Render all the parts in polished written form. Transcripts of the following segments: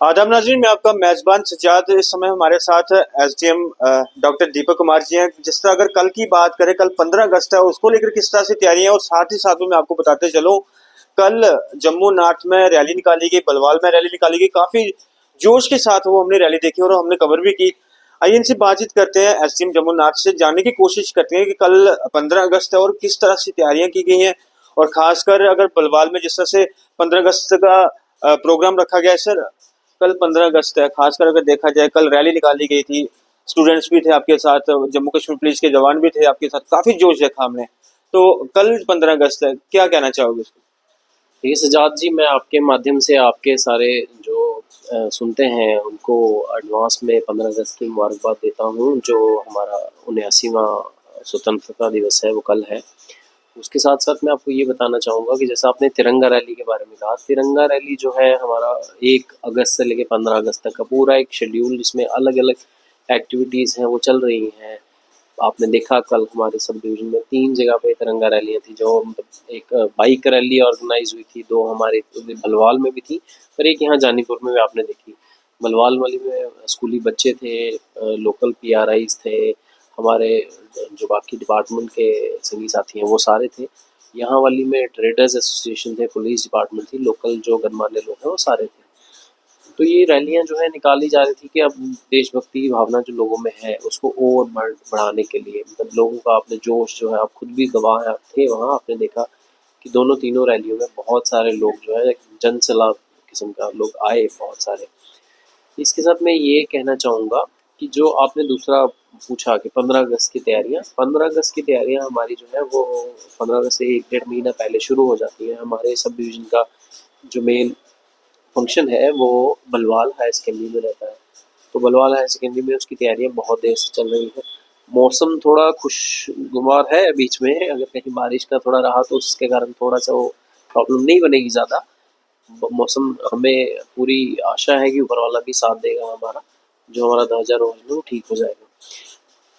आदाब नाज़रीन, मैं आपका मेज़बान सज्जाद। इस समय हमारे साथ एसडीएम डॉक्टर दीपक कुमार जी हैं। जिस तरह अगर कल की बात करें, कल 15 अगस्त है, उसको लेकर किस तरह से तैयारियां हैं, और साथ ही साथ में मैं आपको बताते चलूं, कल जम्मू नॉर्थ में रैली निकाली गई, बलवाल में रैली निकाली गई। काफी जोश के साथ वो हमने रैली देखी और हमने कवर भी की। आइए इनसे बातचीत करते हैं, एसडीएम जम्मू नॉर्थ से जानने की कोशिश करते हैं कि कल 15 अगस्त है और किस तरह से तैयारियां की गई हैं, और खासकर अगर बलवाल में जिस तरह से 15 अगस्त का प्रोग्राम रखा गया है। सर, कल 15 अगस्त है, खासकर अगर देखा जाए कल रैली निकाली गई थी, स्टूडेंट्स भी थे आपके साथ, जम्मू कश्मीर पुलिस के जवान भी थे आपके साथ, काफी जोश देखा हमने। तो कल 15 अगस्त है, क्या कहना चाहोगे इसको? देखिए सजाद जी, मैं आपके माध्यम से आपके सारे जो सुनते हैं उनको एडवांस में 15 अगस्त की मुबारकबाद देता हूँ। जो हमारा 79वां स्वतंत्रता दिवस है वो कल है। उसके साथ साथ मैं आपको ये बताना चाहूँगा कि जैसा आपने तिरंगा रैली के बारे में कहा, तिरंगा रैली जो है हमारा 1 अगस्त से लेकर 15 अगस्त तक का पूरा एक शेड्यूल, जिसमें अलग अलग एक्टिविटीज़ हैं वो चल रही हैं। आपने देखा कल हमारे सब डिवीज़न में 3 जगह पे तिरंगा रैलियाँ थी, जो मतलब एक बाइक रैली ऑर्गेनाइज़ हुई थी, 2 हमारे भलवाल में भी थी और एक यहाँ जानीपुर में भी आपने देखी। भलवाल वाली में स्कूली बच्चे थे, लोकल पीआरआईज़ थे, हमारे जो बाकी डिपार्टमेंट के संगी साथी हैं वो सारे थे। यहाँ वाली में ट्रेडर्स एसोसिएशन थे, पुलिस डिपार्टमेंट थी, लोकल जो गणमान्य लोग हैं वो सारे थे। तो ये रैलियाँ जो है निकाली जा रही थी कि अब देशभक्ति की भावना जो लोगों में है उसको और बढ़ाने के लिए, मतलब लोगों का आपने जोश जो है, आप खुद भी गवाह हैं, आप थे वहाँ, आपने देखा कि दोनों तीनों रैलियों में बहुत सारे लोग जो है जन सैलाब किस्म का लोग आए बहुत सारे। इसके साथ मैं ये कहना चाहूँगा कि जो आपने दूसरा पूछा कि 15 अगस्त की तैयारियाँ, 15 अगस्त की तैयारियाँ हमारी जो है वो 15 अगस्त से 1 डेढ़ महीना पहले शुरू हो जाती है। हमारे सब डिवीज़न का जो मेन फंक्शन है वो बलवाल हायर सेकेंडरी में रहता है। तो बलवाल हायर सेकेंडरी में उसकी तैयारियां बहुत देर से चल रही हैं। मौसम थोड़ा खुशगवार है, बीच में अगर कहीं बारिश का थोड़ा रहा तो उसके कारण थोड़ा सा वो प्रॉब्लम नहीं बनेगी ज़्यादा। मौसम, हमें पूरी आशा है कि ऊपर वाला भी साथ देगा हमारा, जो हमारा ध्वजारोहण है वो ठीक हो जाएगा।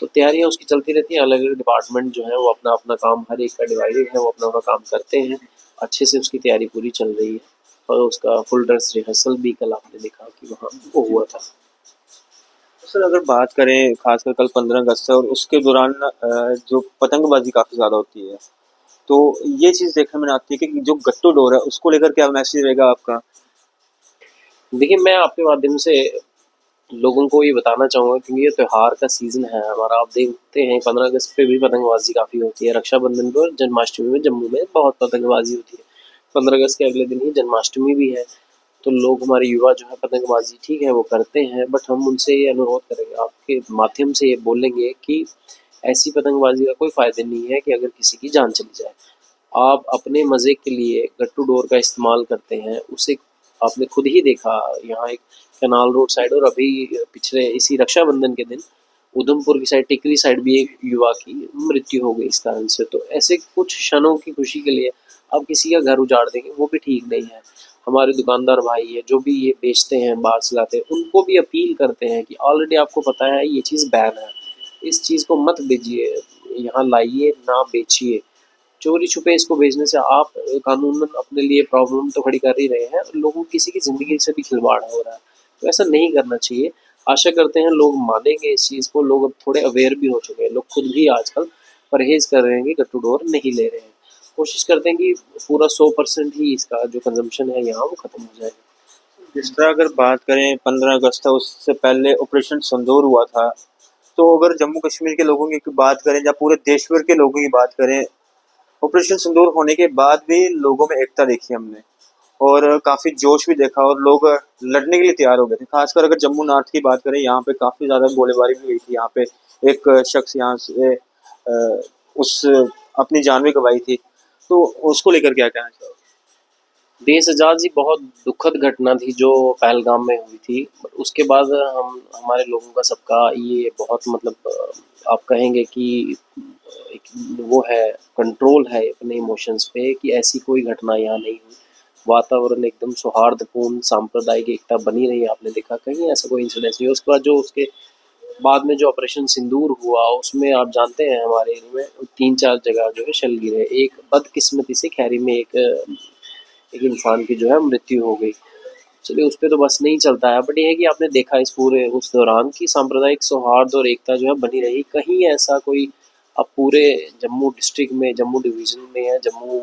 तो तैयारियां उसकी चलती रहती हैं, अलग अलग डिपार्टमेंट जो है वो अपना अपना काम, हर एक का डिवाइडेड है, वो अपना अपना काम करते हैं। अच्छे से उसकी तैयारी पूरी चल रही है और उसका फुल ड्रेस रिहर्सल भी कल आपने देखा कि वहाँ वो हुआ था। सर, अगर बात करें खासकर कल 15 अगस्त है और उसके दौरान जो पतंगबाजी काफी ज्यादा होती है, तो ये चीज देखने में आती है कि जो गट्टू डोर है उसको लेकर क्या मैसेज रहेगा आपका? देखिए, मैं आपके माध्यम से लोगों को ये बताना चाहूँगा, क्योंकि ये त्योहार का सीज़न है हमारा। आप देखते हैं 15 अगस्त पे भी पतंगबाजी काफ़ी होती है, रक्षाबंधन पे और जन्माष्टमी में जम्मू में बहुत पतंगबाजी होती है। 15 अगस्त के अगले दिन ही जन्माष्टमी भी है। तो लोग, हमारे युवा जो है पतंगबाजी ठीक है वो करते हैं, बट हम उनसे ये अनुरोध करेंगे, आपके माध्यम से ये बोलेंगे कि ऐसी पतंगबाजी का कोई फ़ायदा नहीं है कि अगर किसी की जान चली जाए। आप अपने मज़े के लिए गट्टू डोर का इस्तेमाल करते हैं, उसे आपने खुद ही देखा यहाँ एक कैनाल रोड साइड, और अभी पिछले इसी रक्षाबंधन के दिन उधमपुर की साइड, टिकरी साइड भी एक युवा की मृत्यु हो गई इस कारण से। तो ऐसे कुछ क्षणों की खुशी के लिए आप किसी का घर उजाड़ देंगे, वो भी ठीक नहीं है। हमारे दुकानदार भाई है जो भी ये बेचते हैं, बाहर से लाते हैं, उनको भी अपील करते हैं कि ऑलरेडी आपको पता है ये चीज़ बैन है, इस चीज़ को मत बेचिए, यहाँ लाइए ना बेचिए। चोरी छुपे इसको भेजने से आप कानूनन अपने लिए प्रॉब्लम तो खड़ी कर ही रहे हैं, लोगों किसी की ज़िंदगी से भी खिलवाड़ हो रहा है। तो ऐसा नहीं करना चाहिए। आशा करते हैं लोग मानेंगे इस चीज़ को, लोग अब थोड़े अवेयर भी हो चुके हैं, लोग खुद भी आजकल परहेज़ कर रहे हैं कि गट्टू डोर नहीं ले रहे हैं। कोशिश करते हैं कि पूरा 100% ही इसका जो कंजम्पशन है यहाँ वो ख़त्म हो जाए। जिस तरह अगर बात करें 15 अगस्त है, उससे पहले ऑपरेशन सिंदूर हुआ था, तो अगर जम्मू कश्मीर के लोगों की बात करें या पूरे देश भर के लोगों की बात करें, ऑपरेशन सिंदूर होने के बाद भी लोगों में एकता देखी हमने, और काफी जोश भी देखा, और लोग लड़ने के लिए तैयार हो गए थे। खासकर अगर जम्मू नॉर्थ की बात करें, यहाँ पे काफी ज्यादा गोलीबारी भी हुई थी। यहाँ पे एक शख्स यहाँ से उस अपनी जान भी गंवाई थी। तो उसको लेकर क्या कहना चाहोगे? बेसजाद जी, बहुत दुखद घटना थी जो पहलगाम में हुई थी। उसके बाद हम, हमारे लोगों का सबका ये बहुत मतलब आप कहेंगे कि एक वो है, कंट्रोल है अपने इमोशंस पे कि ऐसी कोई घटना यहाँ नहीं हुई। वातावरण एकदम सौहार्दपूर्ण, सांप्रदायिक एकता बनी रही। आपने देखा कहीं ऐसा कोई इंसिडेंस नहीं। उसके बाद जो उसके बाद में जो ऑपरेशन सिंदूर हुआ, उसमें आप जानते हैं हमारे एरिया में 3-4 जगह जो है शल गिरे। एक बदकिस्मती से खैरी में एक इंसान की जो है मृत्यु हो गई। चलिए उस पे तो बस नहीं चलता है, बट ये है कि आपने देखा इस पूरे उस दौरान कि सांप्रदायिक सौहार्द और एकता जो है बनी रही। कहीं ऐसा कोई अब पूरे जम्मू डिस्ट्रिक्ट में, जम्मू डिवीज़न में या जम्मू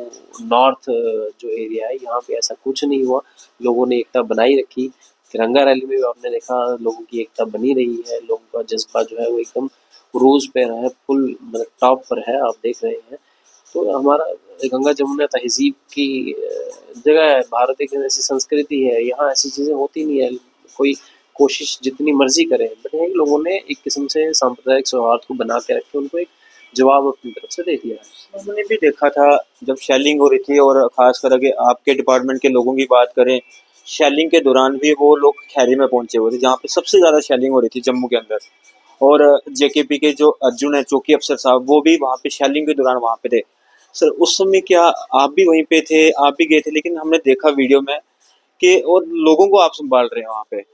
नॉर्थ जो एरिया है यहाँ पे ऐसा कुछ नहीं हुआ। लोगों ने एकता बनाई रखी। तिरंगा रैली में भी आपने देखा लोगों की एकता बनी रही है, लोगों का जज़्बा जो है वो एकदम क्रूज़ पे है, फुल मतलब टॉप पर है, आप देख रहे हैं। तो हमारा गंगा जमुना तहज़ीब की जगह है, भारत एक ऐसी संस्कृति है, यहाँ ऐसी चीज़ें होती नहीं है। कोई कोशिश जितनी मर्ज़ी करे, बट ये लोगों ने एक किस्म से सांप्रदायिक सौहार्द को बना के रख के उनको एक जवाब अपनी तरफ से दे दिया है। मैंने भी देखा था जब शेलिंग हो रही थी, और खास करके आपके डिपार्टमेंट के लोगों की बात करें, शेलिंग के दौरान भी वो लोग खैरी में पहुंचे हुए थे जहाँ पे सबसे ज़्यादा शेलिंग हो रही थी जम्मू के अंदर। और जेकेपी के जो अर्जुन है चौकी अफसर साहब, वो भी वहाँ पे शेलिंग के दौरान वहाँ पे थे। सर उस समय क्या आप भी वहीं पे थे, आप भी गए थे, लेकिन हमने देखा वीडियो में कि और लोगों को आप संभाल रहे हैं वहाँ पे।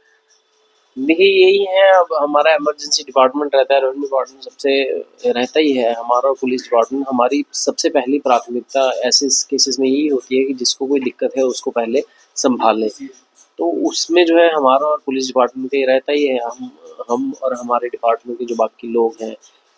देखिए यही है, अब हमारा इमरजेंसी डिपार्टमेंट रहता है, रेवेन्यू डिपार्टमेंट सबसे रहता ही है, हमारा पुलिस डिपार्टमेंट। हमारी सबसे पहली प्राथमिकता ऐसे केसेस में यही होती है कि जिसको कोई दिक्कत है उसको पहले संभाल लें। तो उसमें जो है हमारा और पुलिस डिपार्टमेंट का ये रहता ही है। हम और हमारे डिपार्टमेंट के जो बाकी लोग हैं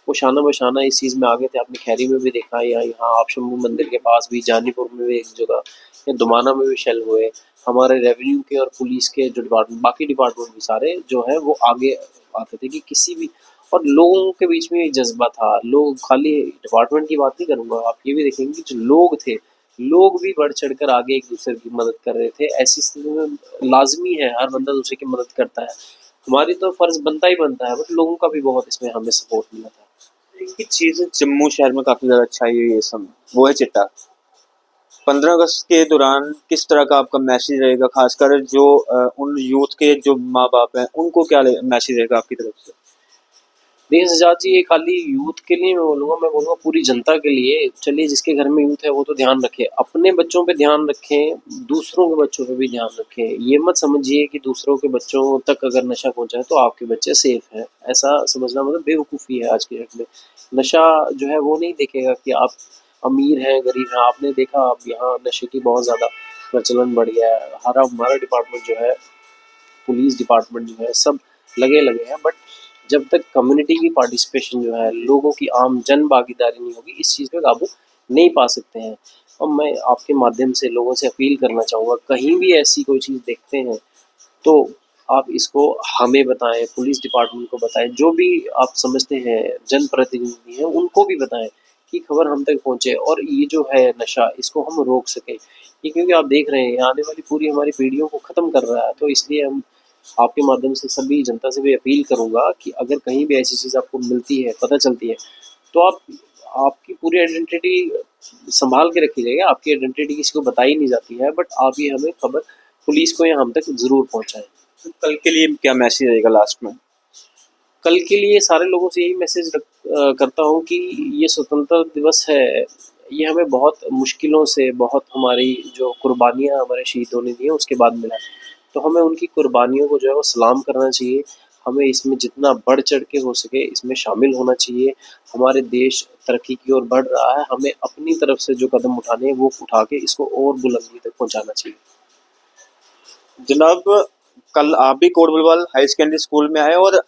वो शाना बशाना इस चीज़ में आगे थे। आपने खैरी में भी देखा, या यहाँ आप शंभू मंदिर के पास भी, जानीपुर में भी एक जगह, या दुमाना में भी शेल हुए। हमारे रेवेन्यू के और पुलिस के जो डिपार्टमेंट, बाकी डिपार्टमेंट भी सारे जो है वो आगे आते थे कि किसी भी, और लोगों के बीच में एक जज्बा था। लोग, खाली डिपार्टमेंट की बात नहीं करूँगा, आप ये भी देखेंगे कि जो लोग थे, लोग भी बढ़ चढ़कर आगे एक दूसरे की मदद कर रहे थे। ऐसी स्थिति में लाजमी है हर बंदा दूसरे की मदद करता है, हमारी तो फर्ज बनता ही बनता है, बट लोगों का भी बहुत इसमें हमें सपोर्ट मिला था। एक चीज़ जम्मू शहर में काफ़ी ज़्यादा अच्छाई हुई है इस समय, वो है चिट्टा। 15 अगस्त के दौरान किस तरह का आपका मैसेज रहेगा, खासकर जो उन यूथ के जो माँ बाप हैं उनको क्या मैसेज रहेगा आपकी तरफ से? देखिए सजाद जी, ये खाली यूथ के लिए मैं बोलूँगा पूरी जनता के लिए। चलिए जिसके घर में यूथ है वो तो ध्यान रखे, अपने बच्चों पे ध्यान रखें, दूसरों के बच्चों पे भी ध्यान रखें। ये मत समझिए कि दूसरों के बच्चों तक अगर नशा पहुँचा है तो आपके बच्चे सेफ हैं, ऐसा समझना मतलब बेवकूफ़ी है आज के डेट में। नशा जो है वो नहीं देखेगा कि आप अमीर हैं गरीब हैं। आपने देखा अब यहाँ नशे की बहुत ज़्यादा प्रचलन बढ़ गया है। हमारा डिपार्टमेंट जो है, पुलिस डिपार्टमेंट जो है, सब लगे हैं, बट जब तक कम्युनिटी की पार्टिसिपेशन जो है, लोगों की आम जन भागीदारी नहीं होगी, इस चीज़ पे काबू नहीं पा सकते हैं। और मैं आपके माध्यम से लोगों से अपील करना चाहूँगा, कहीं भी ऐसी कोई चीज़ देखते हैं तो आप इसको हमें बताएं, पुलिस डिपार्टमेंट को बताएं, जो भी आप समझते हैं जनप्रतिनिधि हैं उनको भी बताएं कि खबर हम तक पहुँचे और ये जो है नशा, इसको हम रोक सकें। ये क्योंकि आप देख रहे हैं ये आने वाली पूरी हमारी पीढ़ियों को ख़त्म कर रहा है, तो इसलिए हम आपके माध्यम से सभी जनता से भी अपील करूँगा कि अगर कहीं भी ऐसी चीज़ आपको मिलती है, पता चलती है, तो आप, आपकी पूरी आइडेंटिटी सँभाल के रखी जाएगी। आपकी आइडेंटिटी किसी को बताई नहीं जाती है, बट आप ये हमें खबर पुलिस को या हम तक ज़रूर पहुँचाएँ। तो कल के लिए क्या मैसेज रहेगा लास्ट में? कल के लिए सारे लोगों से यही मैसेज करता हूँ कि ये स्वतंत्रता दिवस है, ये हमें बहुत मुश्किलों से, बहुत हमारी जो कुर्बानियाँ हमारे शहीदों ने दी हैं उसके बाद मिला है। तो हमें उनकी कुर्बानियों को जो है वो सलाम करना चाहिए। हमें इसमें जितना बढ़ चढ़ के हो सके इसमें शामिल होना चाहिए। हमारे देश तरक्की की ओर बढ़ रहा है, हमें अपनी तरफ से जो कदम उठाने हैं वो उठा के इसको और बुलंदी तक पहुँचाना चाहिए। जनाब, कल आप भी कोट बुलवाल हाई सेकेंडरी स्कूल में आए, और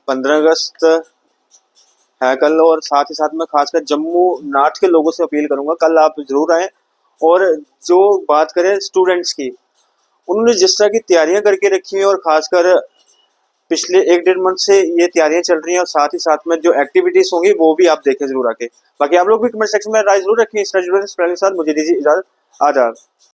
15 अगस्त है कल, और साथ ही साथ मैं खासकर जम्मू नॉर्थ के लोगों से अपील करूंगा कल आप जरूर आएँ। और जो बात करें स्टूडेंट्स की, उन्होंने जिस तरह की तैयारियां करके रखी हैं, और खासकर पिछले 1 डेढ़ मंथ से ये तैयारियां चल रही हैं, और साथ ही साथ में जो एक्टिविटीज होंगी वो भी आप देखें जरूर आके। बाकी आप लोग भी कमेंट सेक्शन में राय जरूर रखें। इस के साथ मुझे दीजिए इजाजत। आदाब।